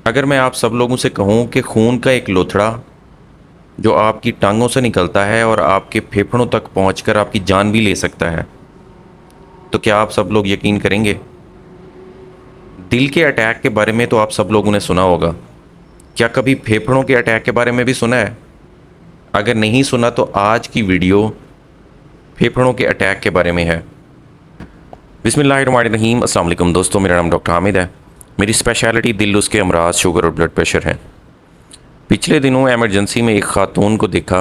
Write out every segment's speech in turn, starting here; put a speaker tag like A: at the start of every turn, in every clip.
A: अगर मैं आप सब लोगों से कहूँ कि खून का एक लोथड़ा जो आपकी टांगों से निकलता है और आपके फेफड़ों तक पहुंचकर आपकी जान भी ले सकता है, तो क्या आप सब लोग यकीन करेंगे? दिल के अटैक के बारे में तो आप सब लोगों ने सुना होगा। क्या कभी फेफड़ों के अटैक के बारे में भी सुना है? अगर नहीं सुना तो आज की वीडियो फेफड़ों के अटैक के बारे में है। बिस्मिल्लाहिर्रहमानिर्रहीम, अस्सलाम वालेकुम दोस्तों, मेरा नाम डॉक्टर हामिद है। मेरी स्पेशलिटी दिल, उसके अमराज, शुगर और ब्लड प्रेशर है। पिछले दिनों एमरजेंसी में एक ख़ातून को देखा।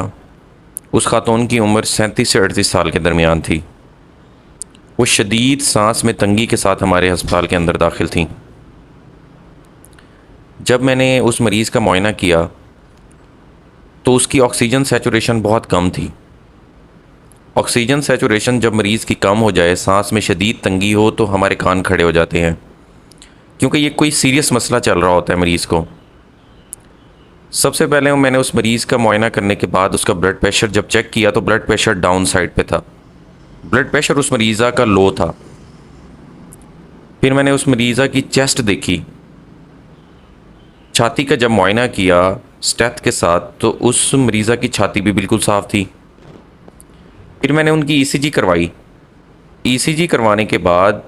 A: उस खातून की उम्र 37 से 38 साल के दरमियान थी। वो शदीद सांस में तंगी के साथ हमारे हस्पताल के अंदर दाखिल थी। जब मैंने उस मरीज़ का मुआयना किया तो उसकी ऑक्सीजन सैचुरेशन बहुत कम थी। ऑक्सीजन सैचुरेशन जब मरीज़ की कम हो जाए, सांस में शदीद तंगी हो, तो हमारे कान खड़े हो जाते हैं, क्योंकि ये कोई सीरियस मसला चल रहा होता है मरीज़ को। सबसे पहले मैंने उस मरीज़ का मुआयना करने के बाद उसका ब्लड प्रेशर जब चेक किया तो ब्लड प्रेशर डाउन साइड पे था। ब्लड प्रेशर उस मरीज़ा का लो था। फिर मैंने उस मरीज़ा की चेस्ट देखी, छाती का जब मुआयना किया स्टेथ के साथ, तो उस मरीज़ा की छाती भी बिल्कुल साफ़ थी। फिर मैंने उनकी ईसीजी करवाई। ईसीजी करवाने के बाद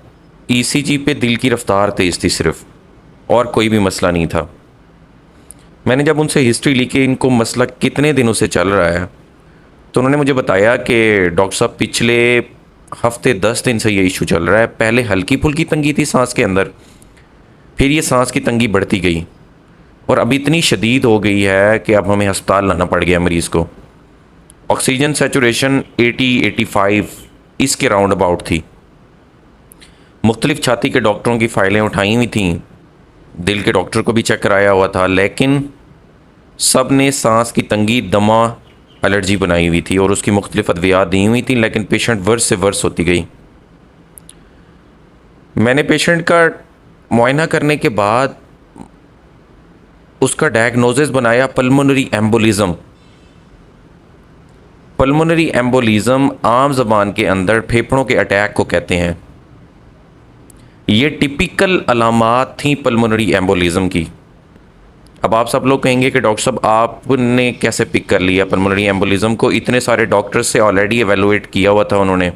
A: ईसीजी पे दिल की रफ्तार तेज़ थी सिर्फ, और कोई भी मसला नहीं था। मैंने जब उनसे हिस्ट्री ली कि इनको मसला कितने दिनों से चल रहा है, तो उन्होंने मुझे बताया कि डॉक्टर साहब पिछले हफ्ते 10 दिन से ये इशू चल रहा है। पहले हल्की फुल्की तंगी थी सांस के अंदर, फिर ये सांस की तंगी बढ़ती गई और अब इतनी शदीद हो गई है कि अब हमें अस्पताल लाना पड़ गया मरीज़ को। ऑक्सीजन सैचुरेशन 80-85 इसके राउंड अबाउट थी। मुख्तलिफ छाती के डॉक्टरों की फ़ाइलें उठाई हुई थी, दिल के डॉक्टर को भी चेक कराया हुआ था, लेकिन सब ने सांस की तंगी, दमा, एलर्जी बनाई हुई थी और उसकी मुख्तलिफ अद्वियात दी हुई थी, लेकिन पेशेंट वर्स से वर्स होती गई। मैंने पेशेंट का मुआयना करने के बाद उसका डायग्नोसिस बनाया पल्मोनरी एम्बोलिज़म। पल्मोनरी एम्बोलिज़म आम ज़बान के अंदर फेफड़ों के अटैक को कहते हैं। ये टिपिकल अलामात थी पल्मोनरी एम्बोलिज़म की। अब आप सब लोग कहेंगे कि डॉक्टर साहब आपने कैसे पिक कर लिया पल्मोनरी एम्बोलिज़म को? इतने सारे डॉक्टर्स से ऑलरेडी एवेलुएट किया हुआ था उन्होंने,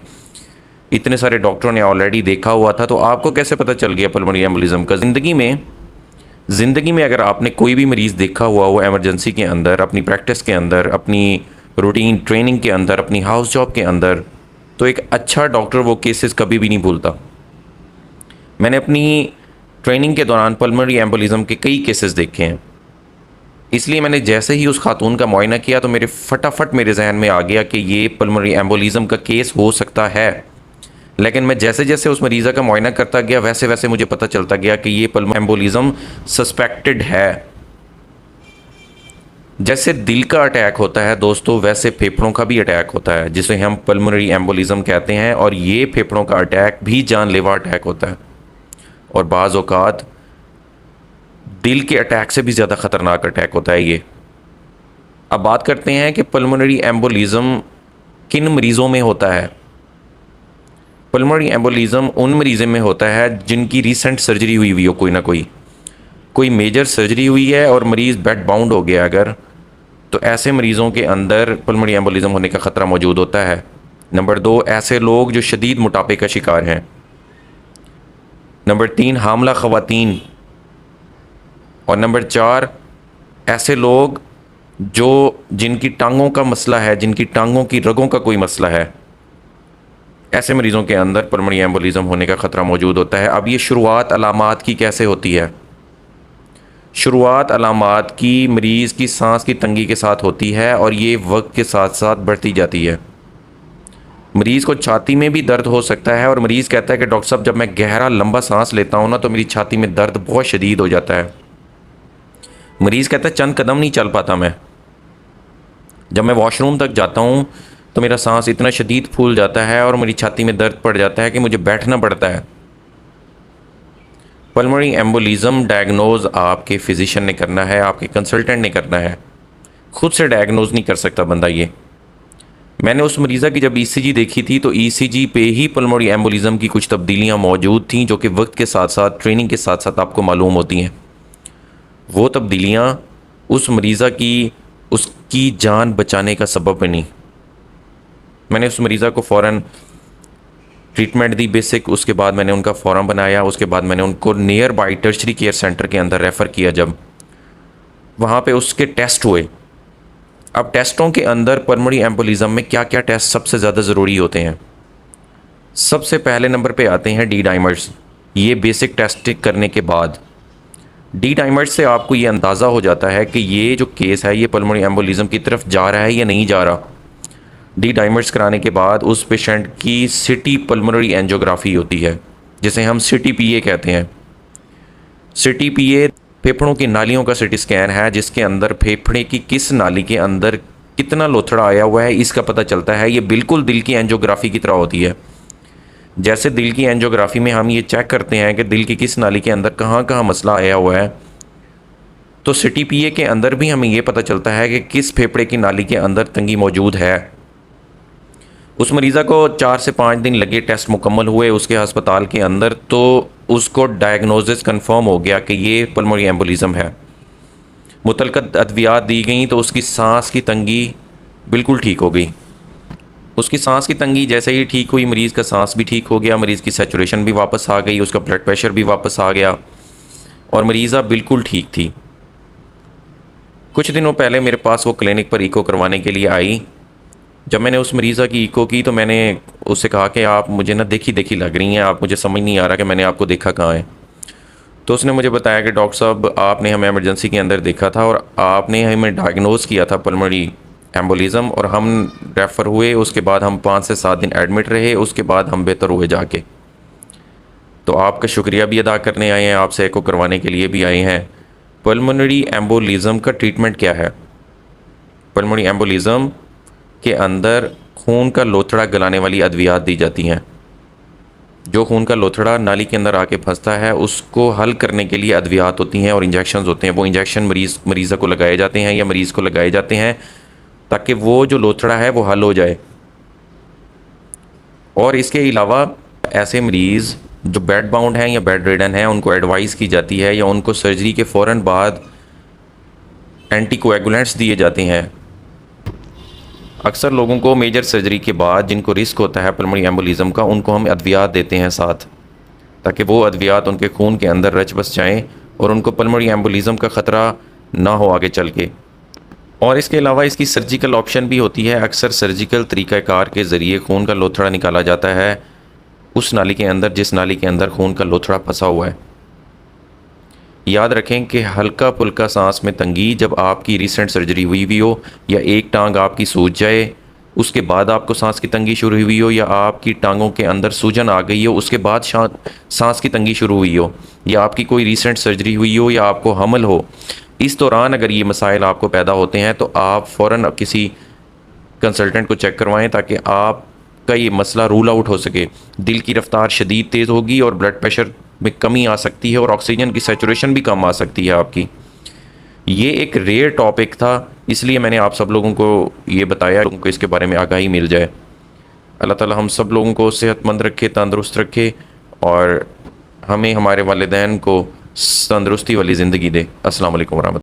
A: इतने सारे डॉक्टरों ने ऑलरेडी देखा हुआ था, तो आपको कैसे पता चल गया पल्मोनरी एम्बोलिज़म का? ज़िंदगी में अगर आपने कोई भी मरीज़ देखा हुआ हो एमरजेंसी के अंदर, अपनी प्रैक्टिस के अंदर, अपनी रूटीन ट्रेनिंग के अंदर, अपनी हाउस जॉब के अंदर, तो एक अच्छा डॉक्टर वो केसेस कभी भी नहीं भूलता। मैंने अपनी ट्रेनिंग के दौरान पल्मोनरी एम्बोलिज़म के कई केसेस देखे हैं, इसलिए मैंने जैसे ही उस खातून का मुआयना किया तो फटाफट मेरे जहन में आ गया कि ये पल्मोनरी एम्बोलिज़म का केस हो सकता है। लेकिन मैं जैसे जैसे उस मरीज़ा का मुआयना करता गया, वैसे वैसे मुझे पता चलता गया कि ये पल्मोनरी एम्बोलिज़म सस्पेक्टेड है। जैसे दिल का अटैक होता है दोस्तों, वैसे फेफड़ों का भी अटैक होता है, जिसे हम पल्मोनरी एम्बोलिज़म कहते हैं, और ये फेफड़ों का अटैक भी जानलेवा अटैक होता है और बाज़ औक़ात दिल के अटैक से भी ज़्यादा ख़तरनाक अटैक होता है ये। अब बात करते हैं कि पल्मोनरी एम्बोलिज़म किन मरीज़ों में होता है। पल्मोनरी एम्बोलिज़म उन मरीज़ों में होता है जिनकी रीसेंट सर्जरी हुई हो, कोई मेजर सर्जरी हुई है और मरीज़ बेड बाउंड हो गया अगर, तो ऐसे मरीज़ों के अंदर पल्मोनरी एम्बोलिज़म होने का ख़तरा मौजूद होता है। नंबर 2, ऐसे लोग जो शदीद मोटापे का शिकार हैं। नंबर 3, हामला ख़वातीन। और नंबर 4, ऐसे लोग जिनकी टांगों का मसला है, जिनकी टांगों की रगों का कोई मसला है, ऐसे मरीज़ों के अंदर पल्मोनरी एम्बोलिज़म होने का ख़तरा मौजूद होता है। अब ये शुरुआत अलामात की कैसे होती है? शुरुआत अलामात की मरीज़ की सांस की तंगी के साथ होती है और ये वक्त के साथ साथ बढ़ती जाती है। मरीज़ को छाती में भी दर्द हो सकता है और मरीज़ कहता है कि डॉक्टर साहब, जब मैं गहरा लंबा सांस लेता हूँ ना, तो मेरी छाती में दर्द बहुत शदीद हो जाता है। मरीज़ कहता है चंद कदम नहीं चल पाता मैं, जब मैं वॉशरूम तक जाता हूँ तो मेरा सांस इतना शदीद फूल जाता है और मेरी छाती में दर्द पड़ जाता है कि मुझे बैठना पड़ता है। पल्मोनरी एम्बोलिज़म डायग्नोज आपके फिजिशियन ने करना है, आपके कंसल्टेंट ने करना है, खुद से डायग्नोज नहीं कर सकता बंदा ये। मैंने उस मरीज़ा की जब ईसीजी देखी थी तो ईसीजी पे ही पल्मोनरी एम्बोलिज़म की कुछ तब्दीलियाँ मौजूद थीं, जो कि वक्त के साथ साथ, ट्रेनिंग के साथ साथ आपको मालूम होती हैं। वो तब्दीलियाँ उस मरीज़ा की उसकी जान बचाने का सबब बनी। मैंने उस मरीज़ा को फ़ौरन ट्रीटमेंट दी बेसिक, उसके बाद मैंने उनका फॉर्म बनाया, उसके बाद मैंने उनको near by tertiary care centre के अंदर रेफ़र किया। जब वहाँ पे उसके टेस्ट हुए, अब टेस्टों के अंदर पल्मोनरी एम्बोलिज्म में क्या क्या टेस्ट सबसे ज़्यादा ज़रूरी होते हैं? सबसे पहले नंबर पे आते हैं डी डाइमर्स। ये बेसिक टेस्ट करने के बाद डी डाइमर्स से आपको ये अंदाज़ा हो जाता है कि ये जो केस है ये पल्मोनरी एम्बोलिज्म की तरफ जा रहा है या नहीं जा रहा। डी डाइमर्स कराने के बाद उस पेशेंट की सिटी पल्मोनरी एंजियोग्राफी होती है, जिसे हम सिटी पीए कहते हैं। सिटी पीए फेफड़ों की नालियों का सिटी स्कैन है, जिसके अंदर फेफड़े की किस नाली के अंदर कितना लोथड़ा आया हुआ है इसका पता चलता है। ये बिल्कुल दिल की एंजियोग्राफी की तरह होती है। जैसे दिल की एंजियोग्राफी में हम ये चेक करते हैं कि दिल की किस नाली के अंदर कहाँ कहाँ मसला आया हुआ है, तो सिटी पीए के अंदर भी हमें ये पता चलता है कि किस फेफड़े की नाली के अंदर तंगी मौजूद है। उस मरीज़ा को 4 से 5 दिन लगे, टेस्ट मुकम्मल हुए उसके अस्पताल के अंदर, तो उसको डायग्नोसिस कंफर्म हो गया कि ये पल्मोनरी एम्बोलिज्म है। मुतलक़त अद्वियात दी गई तो उसकी सांस की तंगी बिल्कुल ठीक हो गई। उसकी सांस की तंगी जैसे ही ठीक हुई, मरीज़ का सांस भी ठीक हो गया, मरीज़ की सैचुरेशन भी वापस आ गई, उसका ब्लड प्रेशर भी वापस आ गया और मरीज़ा बिल्कुल ठीक थी। कुछ दिनों पहले मेरे पास वो क्लिनिक पर इको करवाने के लिए आई। जब मैंने उस मरीज़ा की इको की तो मैंने उससे कहा कि आप मुझे ना देखी देखी लग रही हैं, आप मुझे समझ नहीं आ रहा कि मैंने आपको देखा कहाँ है। तो उसने मुझे बताया कि डॉक्टर साहब आपने हमें इमरजेंसी के अंदर देखा था और आपने हमें डायग्नोज किया था पल्मोनरी एम्बोलिज्म, और हम रेफ़र हुए। उसके बाद हम 5 से 7 दिन एडमिट रहे, उसके बाद हम बेहतर हुए जाके। तो आपका शुक्रिया भी अदा करने आए हैं, आपसे एको करवाने के लिए भी आए हैं। पल्मोनरी एम्बोलिज्म का ट्रीटमेंट क्या है? पल्मोनरी एम्बोलिज्म के अंदर खून का लोथड़ा गलाने वाली अद्वियात दी जाती हैं। जो खून का लोथड़ा नाली के अंदर आके फंसता है उसको हल करने के लिए अद्वियात होती हैं और इंजेक्शंस होते हैं। वो इंजेक्शन मरीज़ को लगाए जाते हैं या मरीज़ को लगाए जाते हैं ताकि वो जो लोथड़ा है वो हल हो जाए। और इसके अलावा ऐसे मरीज़ जो बेड बाउंड हैं या बेड रिडन हैं उनको एडवाइस की जाती है या उनको सर्जरी के फ़ौरन बाद एंटीकोएगुलेंट्स दिए जाते हैं। अक्सर लोगों को मेजर सर्जरी के बाद जिनको रिस्क होता है पल्मोनरी एम्बोलिज्म का, उनको हम अद्वियात देते हैं साथ, ताकि वो अद्वियात उनके खून के अंदर रच बस जाएँ और उनको पल्मोनरी एम्बोलिज्म का ख़तरा ना हो आगे चल के। और इसके अलावा इसकी सर्जिकल ऑप्शन भी होती है। अक्सर सर्जिकल तरीक़ाकार के ज़रिए खून का लोथड़ा निकाला जाता है उस नाली के अंदर जिस नाली के अंदर खून का लोथड़ा फंसा हुआ है। याद रखें कि हल्का फुल्का सांस में तंगी जब आपकी रिसेंट सर्जरी हुई हुई हो, या एक टांग आपकी सूज जाए उसके बाद आपको सांस की तंगी शुरू हुई हो, या आपकी टांगों के अंदर सूजन आ गई हो उसके बाद सांस की तंगी शुरू हुई हो, या आपकी कोई रिसेंट सर्जरी हुई हो, या आपको हमल हो, इस दौरान अगर ये मसाइल आपको पैदा होते हैं तो आप फ़ौरन किसी कंसल्टेंट को चेक करवाएं ताकि आपका ये मसला रूल आउट हो सके। दिल की रफ्तार शदीद तेज़ होगी और ब्लड प्रेशर में कमी आ सकती है और ऑक्सीजन की सैचुरेशन भी कम आ सकती है आपकी। ये एक रेयर टॉपिक था, इसलिए मैंने आप सब लोगों को ये बताया, लोगों को इसके बारे में आगाही मिल जाए। अल्लाह ताला हम सब लोगों को सेहतमंद रखे, तंदुरुस्त रखे और हमें हमारे वालिदैन को तंदुरुस्ती वाली ज़िंदगी दे। अस्सलाम वालेकुम वरहमतुल्लाह।